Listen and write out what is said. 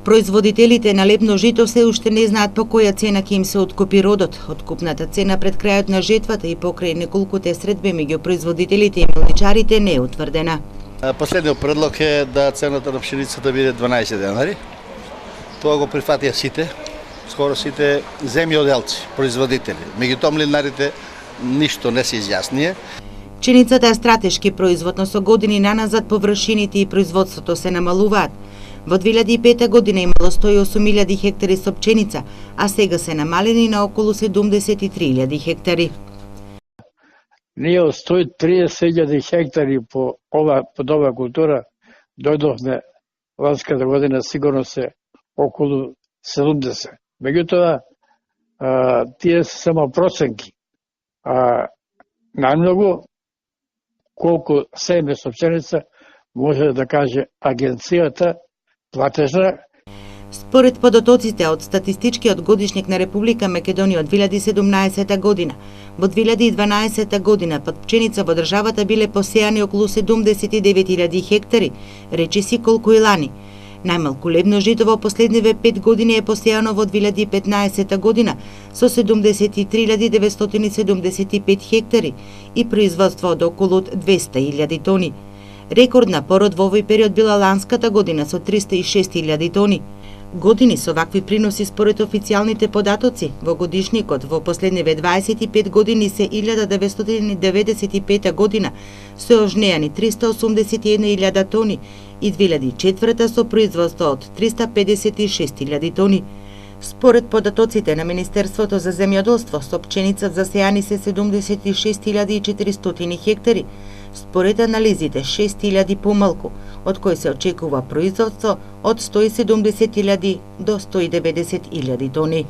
Производителите на лепно жито се уште не знаат по која цена ќе им се откупи родот. Откупната цена пред крајот на жетвата и покрај неколкуте средби меѓу производителите и мелничарите не е утврдена. Последниот предлог е да цената на пшеницата биде 12 денари. Тоа го прифатија сите, скоро сите земјоделци, производители. Меѓутоа млинарите ништо не се изјаснија. Пшеницата е стратешки производ, но со години наназад површините и производството се намалуваат. Во 2005 година имало 108.000 хектари со пченица, а сега се намалени на околу 73.000 хектари. Ние од 130.000 хектари под ова култура дојдовме ланската година сигурно се околу 70. Меѓутоа, тие се само проценки. Најмногу колку семе со пченица може да каже агенцијата платежна. Според податоците од статистичкиот годишник на Република Македонија од 2017 година, во 2012 година под пченица во државата биле посејани околу 79.000 хектари, речиси колку и лани. Најмалку лебно жито во последниве 5 години е посејано во 2015 година со 73.975 хектари и производство од околу 200.000 тони. Рекордна пород во овој период била ланската година со 306.000 тони. Години со вакви приноси според официјалните податоци во годишникот во последниве 25 години се 1995 година се ожнеани 381.000 тони и 2004 со производство од 356.000 тони. Според податоците на Министерството за земјоделство, со пченица засејани се 76.400 хектари, според анализите 6.000 помалку, од кои се очекува производство од 170.000 до 190.000 тони.